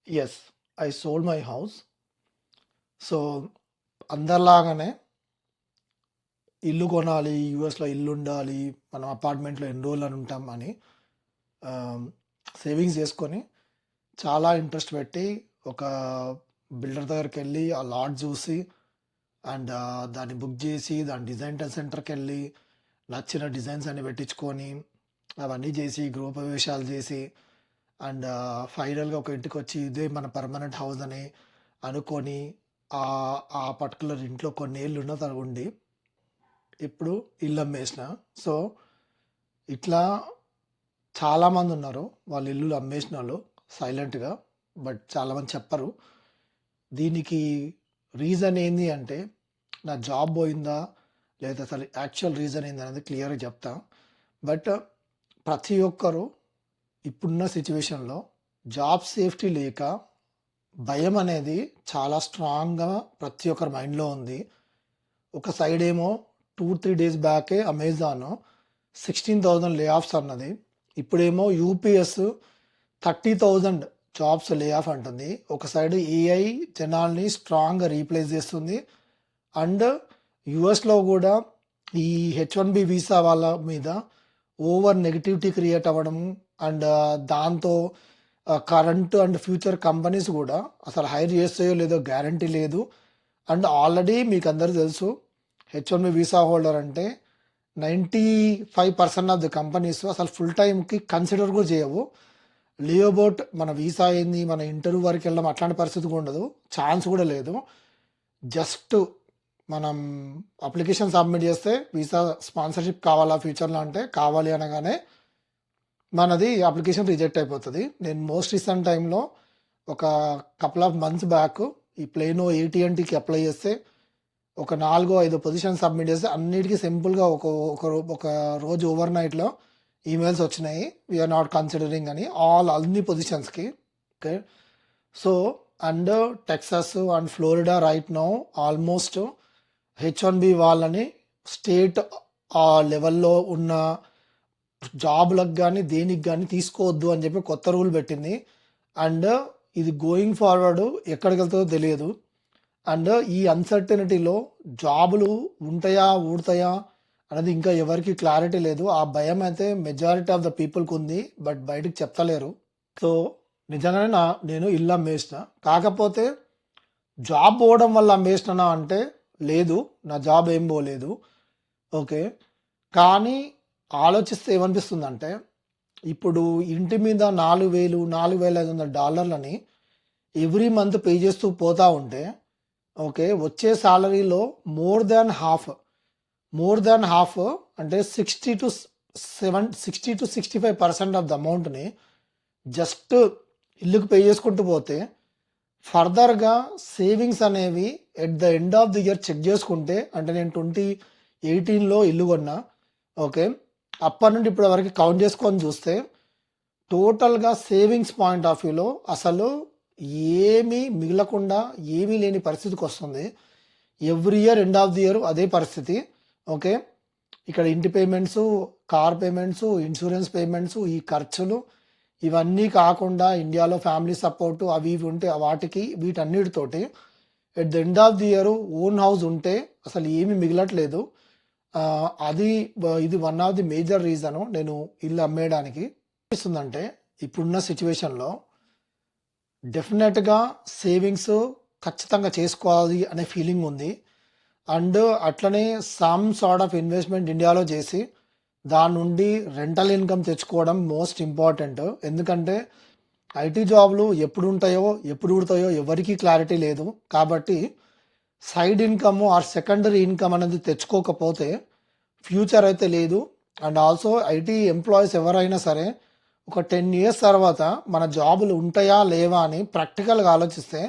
Yes. I sold my house. So, అందరిలాగానే ఇల్లు కొనాలి, యూఎస్‌లో ఇల్లుండాలి, మనం అపార్ట్మెంట్‌లో ఎన్ని రోజులని ఉంటాం అని ఆహ్, సేవింగ్స్ చేసుకొని, చాలా ఇంట్రెస్ట్ పెట్టి, ఒక బిల్డర్ దగ్గరికెళ్ళి, ఆ లాట్ చూసి అండ్ దాన్ని బుక్ చేసి, దాని డిజైన్ సెంటర్‌కెళ్ళి, నచ్చిన డిజైన్స్ అన్ని పెట్టించుకొని, అవన్నీ చేసి, గృహప్రవేశాలు చేసి అండ్ ఫైనల్‌గా ఒక ఇంటికొచ్చి ఇదే మన పర్మనెంట్ హౌస్ అని అనుకోని, ఆ పర్టిక్యులర్ ఇంట్లో కొన్నేళ్ళు ఉండి, ఇప్పుడు ఇల్లు అమ్మేసిన. సో, ఇట్లా చాలామందున్నారు. వాళ్ళ ఇల్లులు అమ్మేసినోళ్ళు సైలెంట్‌గా. బట్ చాలామంది చెప్పరు. దీనికి రీజన్ ఏంది అంటే, నా జాబ్ పోయిందా? లేదా అసలు యాక్చువల్ రీజన్ ఏందనేది క్లియర్‌గా చెప్తా. బట్ ప్రతి ఒక్కరు ఇప్పుడున్న సిట్యుయేషన్‌లో జాబ్ సేఫ్టీ లేక భయం అనేది చాలా స్ట్రాంగ్‌గా ప్రతి ఒక్కరి మైండ్‌లో ఉంది. ఒక సైడ్ ఏమో 2, 3 డేస్ బ్యాకే అమెజాన్ 16,000 లే ఆఫ్స్ అన్నది. ఇప్పుడేమో యూపీఎస్ 30,000 జాబ్స్ లే ఆఫ్ అంటుంది. ఒక సైడ్ ఏఐ జనాల్ని స్ట్రాంగ్‌గా రీప్లేస్ చేస్తుంది. అండ్ యూఎస్‌లో కూడా ఈ హెచ్-1బీ వీసా వాళ్ళ మీద ఓవర్ నెగటివిటీ క్రియేట్ అవ్వడం అండ్ దాంతో కరెంట్ అండ్ ఫ్యూచర్ కంపెనీస్ కూడా అసలు హైర్ చేస్తాయో లేదో గ్యారంటీ లేదు. అండ్ ఆల్రెడీ మీకు అందరూ తెలుసు, హెచ్-1బీ వీసా హోల్డర్ అంటే 95% ఆఫ్ ది కంపెనీస్ అసలు ఫుల్ టైంకి కన్సిడర్ కూడా చేయవు. లీవ్ అబౌట్ మన వీసా ఏంది, మన ఇంటర్వ్యూ వరకు వెళ్ళడం అట్లాంటి పరిస్థితి కూడా ఉండదు. ఛాన్స్ కూడా లేదు. జస్ట్ మనం అప్లికేషన్ సబ్మిట్ చేస్తే వీసా స్పాన్సర్షిప్ కావాలా ఫ్యూచర్లో అంటే కావాలి అనగానే మనది అప్లికేషన్ రిజెక్ట్ అయిపోతుంది. నేను మోస్ట్ రీసెంట్ టైంలో ఒక కపుల్ ఆఫ్ మంత్స్ బ్యాక్ ఈ ప్లేనో ఏటీఎన్టీకి అప్లై చేస్తే ఒక 4-5 పొజిషన్ సబ్మిట్ చేస్తే అన్నిటికీ సింపుల్గా ఒక ఒక ఒక రోజు ఓవర్ నైట్లో ఈమెయిల్స్ వచ్చినాయి, వీఆర్ నాట్ కన్సిడరింగ్ అని అన్ని పొజిషన్స్కి. Okay. So and Texas and Florida right now almost H one B వాళ్ళని స్టేట్ ఆ లెవెల్లో ఉన్న జాబ్లకు కానీ దేనికి కానీ తీసుకోవద్దు అని చెప్పి కొత్త రూల్ పెట్టింది. అండ్ ఇది గోయింగ్ ఫార్వర్డ్ ఎక్కడికి వెళ్తుందో తెలియదు. అండ్ ఈ అన్సర్టనిటీలో జాబులు ఉంటాయా ఊడతాయా అనేది ఇంకా ఎవరికి క్లారిటీ లేదు. ఆ భయం అయితే మెజారిటీ ఆఫ్ ద పీపుల్కి ఉంది, బట్ బయటకు చెప్తలేరు. సో నిజంగానే నేను ఇల్లు అమ్మేసిన. కాకపోతే జాబ్ పోవడం వల్ల అమ్మేసినా అంటే లేదు, నా జాబ్ ఏం పోలేదు. ఓకే. కానీ ఆలోచిస్తే ఏమనిపిస్తుందంటే, ఇప్పుడు ఇంటి మీద 4,000 $4,500 ఎవ్రీ మంత్ పే చేస్తూ పోతా ఉంటే, ఓకే, వచ్చే సాలరీలో మోర్ దాన్ హాఫ్ అంటే 60-65% ఆఫ్ ద అమౌంట్ని జస్ట్ ఇల్లుకి పే చేసుకుంటూ పోతే, ఫర్దర్గా సేవింగ్స్ అనేవి at the end of the year check చేసుకుంటే, అంటే నేను 2018లో ఇల్లు కొన్నా. ఓకే. అప్పటి నుండి ఇప్పటి వరకు కౌంట్ చేసుకొని చూస్తే టోటల్గా సేవింగ్స్ పాయింట్ ఆఫ్ వ్యూలో అసలు ఏమీ మిగలకుండా ఏమీ లేని పరిస్థితికి వస్తుంది. Every year end of the year అదే పరిస్థితి. ఓకే. ఇక్కడ ఇంటి payments, car payments, insurance payments, ఈ ఖర్చులు ఇవన్నీ కాకుండా ఇండియాలో ఫ్యామిలీ సపోర్టు అవి ఇవి ఉంటే వాటికి వీటన్నిటితోటి at the end of the year own house ఉంటే అసలు ఏమీ మిగలట్లేదు. ఇది one of the major reason నేను ఇల్లు అమ్మేయడానికి. అనిపిస్తుందంటే ఇప్పుడున్న సిచ్యువేషన్లో డెఫినెట్గా సేవింగ్స్ ఖచ్చితంగా చేసుకోవాలి అనే ఫీలింగ్ ఉంది. అండ్ అట్లనే సమ్ సార్ట్ ఆఫ్ ఇన్వెస్ట్మెంట్ ఇండియాలో చేసి దాని నుండి రెంటల్ ఇన్కమ్ తెచ్చుకోవడం మోస్ట్ ఇంపార్టెంట్. ఎందుకంటే ఐటీ జాబ్లు ఎప్పుడు ఉంటాయో ఎప్పుడు ఉడతాయో ఎవరికీ క్లారిటీ లేదు. కాబట్టి side income or secondary income అనేది తెచ్చుకోకపోతే ఫ్యూచర్ అయితే లేదు. అండ్ ఆల్సో ఐటీ ఎంప్లాయీస్ ఎవరైనా సరే ఒక 10 ఇయర్స్ తర్వాత మన జాబులు ఉంటాయా లేవా అని ప్రాక్టికల్గా ఆలోచిస్తే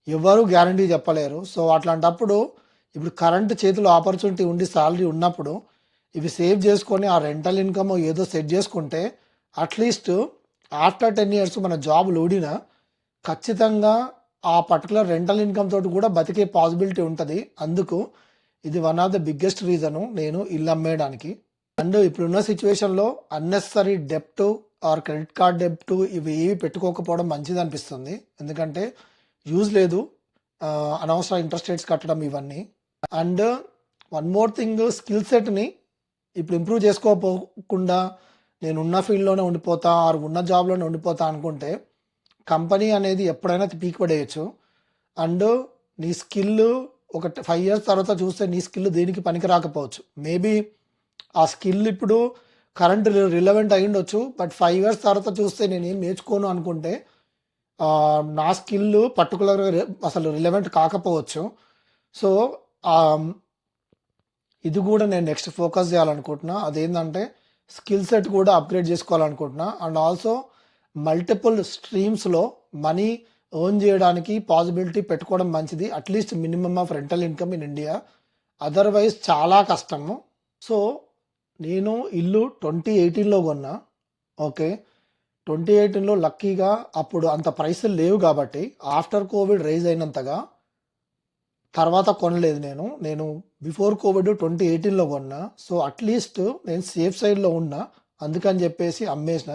ఎవరు గ్యారంటీ చెప్పలేరు. సో అట్లాంటప్పుడు ఇప్పుడు కరెంట్ చేతిలో ఆపర్చునిటీ ఉండి సాలరీ ఉన్నప్పుడు ఇవి సేవ్ చేసుకొని ఆ రెంటల్ ఇన్కమ్ ఏదో సెట్ చేసుకుంటే అట్లీస్ట్ ఆఫ్టర్ 10 ఇయర్స్ మన జాబ్ ఊడినా ఖచ్చితంగా ఆ పర్టికులర్ రెంటల్ ఇన్కమ్ తోటి కూడా బతికే పాసిబిలిటీ ఉంటుంది. అందుకు ఇది one of the biggest reason నేను ఇల్లు అమ్మేయడానికి. అండ్ ఇప్పుడున్న సిచ్యువేషన్లో అన్నెసరీ డెప్ట్ ఆర్ క్రెడిట్ కార్డ్ డెబ్ట్ ఇవి ఏవి పెట్టుకోకపోవడం మంచిది అనిపిస్తుంది. ఎందుకంటే యూజ్ లేదు. అనవసర ఇంట్రెస్ట్ రేట్స్ కట్టడం ఇవన్నీ. And one more thing, skill సెట్‌ని ఇప్పుడు ఇంప్రూవ్ చేసుకోపోకుండా నేను ఉన్న ఫీల్డ్‌లోనే ఉండిపోతా ఆర్ ఉన్న జాబ్‌లోనే ఉండిపోతా అనుకుంటే కంపెనీ అనేది ఎప్పుడైనా పీకి పడేయొచ్చు. అండ్ నీ స్కిల్ ఒక 5 ఇయర్స్ తర్వాత చూస్తే నీ స్కిల్ దేనికి పనికి రాకపోవచ్చు. మేబీ ఆ స్కిల్ ఇప్పుడు కరెంట్ రిలవెంట్ అయ్యుండొచ్చు. బట్ 5 ఇయర్స్ తర్వాత చూస్తే నేనేం నేర్చుకోను అనుకుంటే నా స్కిల్ పర్టికులర్‌గా అసలు రిలవెంట్ కాకపోవచ్చు. సో, ఇది కూడా నేను నెక్స్ట్ ఫోకస్ చేయాలనుకుంటున్నా. అదేంటంటే స్కిల్ సెట్ కూడా అప్గ్రేడ్ చేసుకోవాలనుకుంటున్నా. అండ్ ఆల్సో మల్టిపుల్ స్ట్రీమ్స్‌లో మనీ ఎర్న్ చేయడానికి పాసిబిలిటీ పెట్టుకోవడం మంచిది. At least minimum of rental income in India. Otherwise చాలా కష్టము. సో, నేను ఇల్లు 2018లో కొన్నా. ఓకే. 2018లో లక్కీగా అప్పుడు అంత ప్రైసులు లేవు కాబట్టి ఆఫ్టర్ కోవిడ్ రైజ్ అయినంతగా తర్వాత కొనలేదు నేను. నేను బిఫోర్ కోవిడ్ 2018లో కొన్నా. సో, అట్లీస్ట్ నేను సేఫ్ సైడ్‌లో ఉన్నా. అందుకని చెప్పేసి అమ్మేసిన.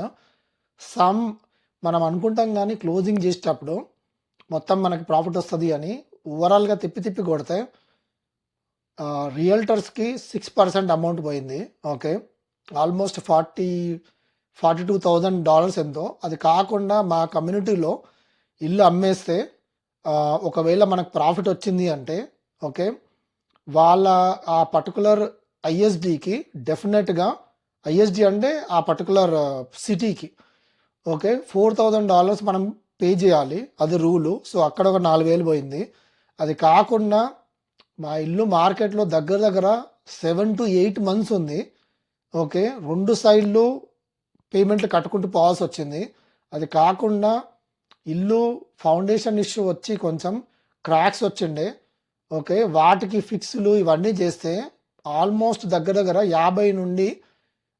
మనం అనుకుంటాం కానీ క్లోజింగ్ చేసేటప్పుడు మొత్తం మనకి ప్రాఫిట్ వస్తుంది అని. ఓవరాల్‌గా తిప్పి తిప్పి కొడితే రియల్టర్స్‌కి 6% అమౌంట్ పోయింది. ఓకే. ఆల్మోస్ట్ $42,000 ఎంతో. అది కాకుండా మా కమ్యూనిటీలో ఇల్లు అమ్మేస్తే ఒకవేళ మనకు ప్రాఫిట్ వచ్చింది అంటే ఓకే, వాళ్ళ ఆ పర్టికులర్ ఐఎస్డికి డెఫినెట్గా, ఐఎస్డి అంటే ఆ పర్టికులర్ సిటీకి ఓకే, $4,000 మనం పే చేయాలి. అది రూలు. సో, అక్కడ ఒక 4,000 పోయింది. అది కాకుండా మా ఇల్లు మార్కెట్లో దగ్గర దగ్గర 7 to 8 మంత్స్ ఉంది. ఓకే. 2 సైడ్లు పేమెంట్లు కట్టుకుంటూ పోవాల్సి వచ్చింది. అది కాకుండా ఇల్లు ఫౌండేషన్ ఇష్యూ వచ్చి కొంచెం క్రాక్స్ వచ్చిండే. ఓకే. వాటికి ఫిక్స్‌లు ఇవన్నీ చేస్తే ఆల్మోస్ట్ దగ్గర దగ్గర 50 నుండి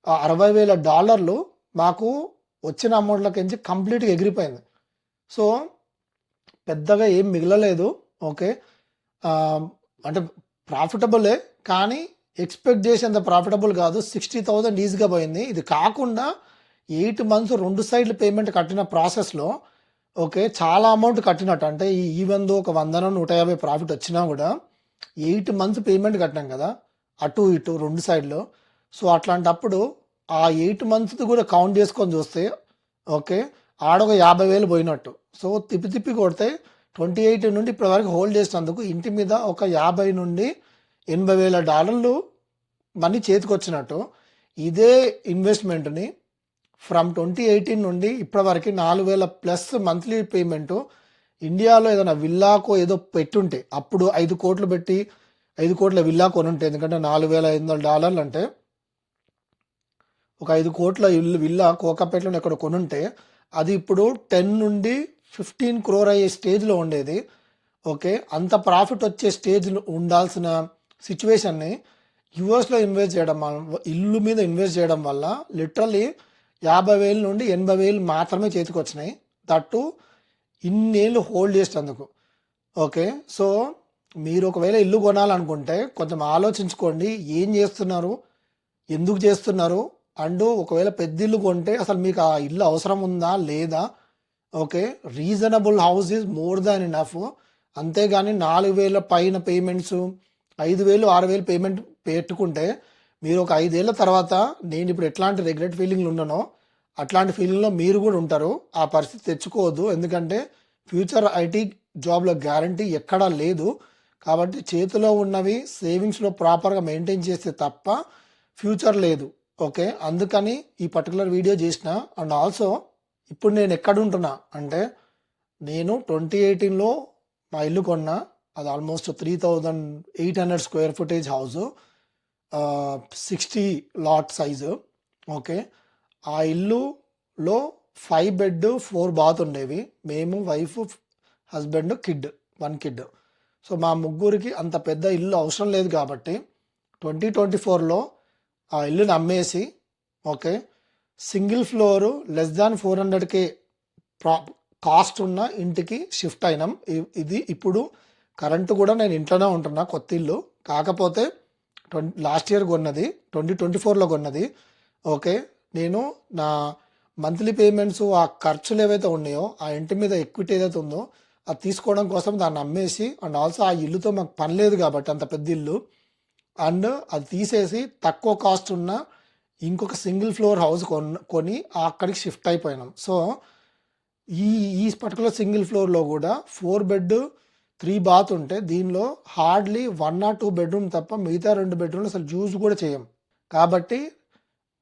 $60,000 మాకు వచ్చిన అమౌంట్‌లోకించి కంప్లీట్‌గా ఎగిరిపోయింది. సో, పెద్దగా ఏం మిగలలేదు. ఓకే. అంటే ప్రాఫిటబులే, కానీ ఎక్స్‌పెక్ట్ చేసేంత ప్రాఫిటబుల్ కాదు. 60,000 ఈజీగా పోయింది. ఇది కాకుండా 8 మంత్స్ 2 సైడ్లు పేమెంట్ కట్టిన ప్రాసెస్‌లో ఓకే, చాలా అమౌంట్ కట్టినట్టు. అంటే ఈవెన్ దో ఒక 100 150 ప్రాఫిట్ వచ్చినా కూడా 8 మంత్స్ పేమెంట్ కట్టినాం కదా, అటు ఇటు 2 సైడ్‌లో. సో, అట్లాంటప్పుడు ఆ 8 మంత్స్‌ది కూడా కౌంట్ చేసుకొని చూస్తే ఓకే, ఆడొక 50,000 పోయినట్టు. సో, తిప్పి తిప్పి కొడితే 28 నుండి ఇప్పటి వరకు హోల్డ్ చేసినందుకు ఇంటి మీద ఒక $50,000 నుండి $80,000 మనీ చేతికొచ్చినట్టు. ఇదే ఇన్వెస్ట్మెంట్ని ఫ్రమ్ 2018 నుండి ఇప్పటివరకు 4,000+ మంత్లీ పేమెంటు ఇండియాలో ఏదైనా విల్లాకో ఏదో పెట్టుంటే, అప్పుడు 5 కోట్లు పెట్టి 5 కోట్ల విల్లా కొనుంటే, ఎందుకంటే $4,500 అంటే ఒక 5 కోట్ల ఇల్లు విల్లా కోకాపేటలో ఎక్కడ కొనుంటే అది ఇప్పుడు 10 నుండి 15 crore అయ్యే స్టేజ్లో ఉండేది. ఓకే. అంత ప్రాఫిట్ వచ్చే స్టేజ్లో ఉండాల్సిన సిచ్యువేషన్ని యూఎస్లో ఇన్వెస్ట్ చేయడం, ఇల్లు మీద ఇన్వెస్ట్ చేయడం వల్ల లిటరలీ 50,000 నుండి 80,000 మాత్రమే చేతికి వచ్చినాయి. దట్టు ఇన్నేళ్ళు హోల్డ్ చేసినందుకు. ఓకే. సో, మీరు ఒకవేళ ఇల్లు కొనాలనుకుంటే కొంచెం ఆలోచించుకోండి. ఏం చేస్తున్నారు, ఎందుకు చేస్తున్నారు, అండ్ ఒకవేళ పెద్ద ఇల్లు కొంటే అసలు మీకు ఆ ఇల్లు అవసరం ఉందా లేదా. Okay. Reasonable house is more than enough. అంతేగాని 4,000 పైన పేమెంట్స్, 5,000 6,000 పేమెంట్ పెట్టుకుంటే మీరు ఒక 5 ఏళ్ల తర్వాత నేను ఇప్పుడు ఎట్లాంటి రిగ్రెట్ ఫీలింగ్లు ఉన్నానో అట్లాంటి ఫీలింగ్లో మీరు కూడా ఉంటారు. ఆ పరిస్థితి తెచ్చుకోవద్దు. ఎందుకంటే ఫ్యూచర్ ఐటీ జాబ్లో గ్యారంటీ ఎక్కడా లేదు. కాబట్టి చేతిలో ఉన్నవి సేవింగ్స్లో ప్రాపర్గా మెయింటైన్ చేస్తే తప్ప ఫ్యూచర్ లేదు. ఓకే. అందుకని ఈ పర్టికులర్ వీడియో చేసిన. అండ్ ఆల్సో ఇప్పుడు నేను ఎక్కడ ఉంటున్నా అంటే, నేను 2018లో మా ఇల్లు కొన్నా. అది almost 3,800 square footage house, 60 lot size. Okay. ఆ ఇల్లులో 5 బెడ్ 4 బాత్ ఉండేవి. మేము, వైఫ్, హస్బెండ్, 1 కిడ్. సో, మా ముగ్గురికి అంత పెద్ద ఇల్లు అవసరం లేదు కాబట్టి 2024లో ఆ ఇల్లుని అమ్మేసి okay, single floor less than 400K cost ఉన్న ఇంటికి షిఫ్ట్ అయినాం. ఇది ఇప్పుడు కరెంటు కూడా నేను ఇంట్లోనే ఉంటున్నా. కొత్త ఇల్లు కాకపోతే లాస్ట్ ఇయర్ కొన్నది, 2024లో కొన్నది. ఓకే. నేను నా మంత్లీ పేమెంట్స్ ఆ ఖర్చులు ఏవైతే ఉన్నాయో ఆ ఇంటి మీద ఎక్విటీ ఏదైతే ఉందో అది తీసుకోవడం కోసం దాన్ని అమ్మేసి అండ్ ఆల్సో ఆ ఇల్లుతో మాకు పని లేదు కాబట్టి అంత పెద్ద ఇల్లు అండ్ అది తీసేసి తక్కువ కాస్ట్ ఉన్న ఇంకొక సింగిల్ ఫ్లోర్ హౌస్ కొని అక్కడికి షిఫ్ట్ అయిపోయినాం. సో ఈ ఈ పర్టికులర్ సింగిల్ ఫ్లోర్లో కూడా 4 బెడ్ 3 బాత్ ఉంటే దీనిలో హార్డ్లీ 1 or 2 బెడ్రూమ్ తప్ప మిగతా 2 బెడ్రూమ్లు అసలు యూజ్ కూడా చేయం. కాబట్టి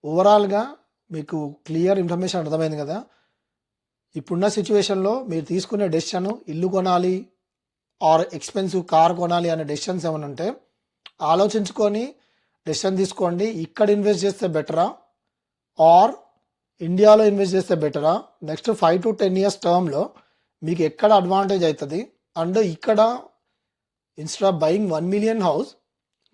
ఓవరాల్గా మీకు క్లియర్ ఇన్ఫర్మేషన్ అర్థమైంది కదా. ఇప్పుడున్న సిచ్యువేషన్లో మీరు తీసుకునే డెసిషన్ ఇల్లు కొనాలి ఆర్ ఎక్స్పెన్సివ్ కార్ కొనాలి అనే డెసిషన్స్ ఏమైనా ఉంటే ఆలోచించుకొని డెసిషన్ తీసుకోండి. ఇక్కడ ఇన్వెస్ట్ చేస్తే బెటరా ఆర్ ఇండియాలో ఇన్వెస్ట్ చేస్తే బెటరా, నెక్స్ట్ 5 to 10 years టర్మ్లో మీకు ఎక్కడ అడ్వాంటేజ్ అవుతుంది అండ్ ఇక్కడ instead of buying 1 million house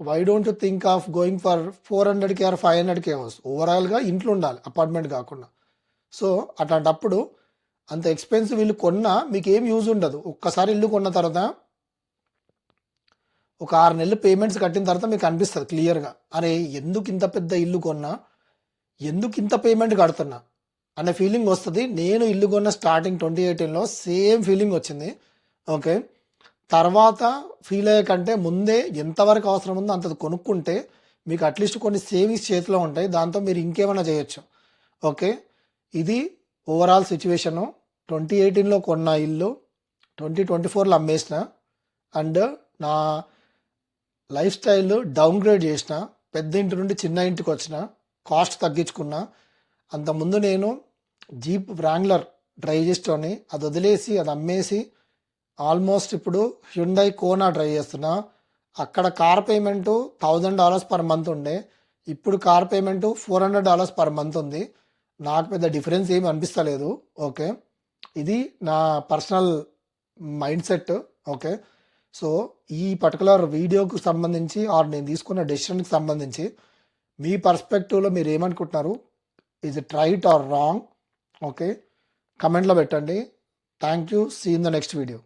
why don't you think of going for 400K or 500K house. ఓవరాల్గా ఇంట్లో ఉండాలి అపార్ట్మెంట్ కాకుండా. సో అట్లాంటప్పుడు అంత ఎక్స్పెన్సివ్ ఇల్లు కొన్నా మీకు ఏం యూజ్ ఉండదు. ఒక్కసారి ఇల్లు కొన్న తర్వాత ఒక 6 నెలలు పేమెంట్స్ కట్టిన తర్వాత మీకు అనిపిస్తుంది క్లియర్గా, అరే ఎందుకు ఇంత పెద్ద ఇల్లు కొన్నా, ఎందుకు ఇంత పేమెంట్ కడుతున్నా అనే ఫీలింగ్ వస్తుంది. నేను ఇల్లు కొన్న స్టార్టింగ్ 2018లో సేమ్ ఫీలింగ్ వచ్చింది. ఓకే, తర్వాత ఫీల్ అయ్యే కంటే ముందే ఎంతవరకు అవసరం ఉందో అంత కొనుక్కుంటే మీకు అట్లీస్ట్ కొన్ని సేవింగ్స్ చేతిలో ఉంటాయి, దాంతో మీరు ఇంకేమైనా చేయొచ్చు. ఓకే, ఇది ఓవరాల్ సిచ్యువేషను. 2018లో కొన్న ఇల్లు 2024లో అమ్మేసిన అండ్ నా లైఫ్ స్టైల్ డౌన్గ్రేడ్ చేసిన, పెద్ద ఇంటి నుండి చిన్న ఇంటికి వచ్చిన, కాస్ట్ తగ్గించుకున్నా. అంతకుముందు నేను జీప్ వ్రాంగ్లర్ డ్రైవ్ చేస్తూనే అది వదిలేసి అది అమ్మేసి ఆల్మోస్ట్ ఇప్పుడు హ్యుండై కోనా డ్రైవ్ చేస్తున్నా. అక్కడ కార్ పేమెంటు $1,000 per month ఉండే, ఇప్పుడు కార్ పేమెంటు $400 per month ఉంది. నాకు పెద్ద డిఫరెన్స్ ఏమి అనిపిస్తలేదు. ఓకే, ఇది నా personal mind set. Okay, so ఈ పర్టికులర్ వీడియోకు సంబంధించి ఆర్ నేను తీసుకున్న డెసిషన్కి సంబంధించి మీ పర్స్పెక్టివ్లో మీరు ఏమనుకుంటున్నారు, is it right or wrong? Okay, కమెంట్లో పెట్టండి. Thank you. See in the next video.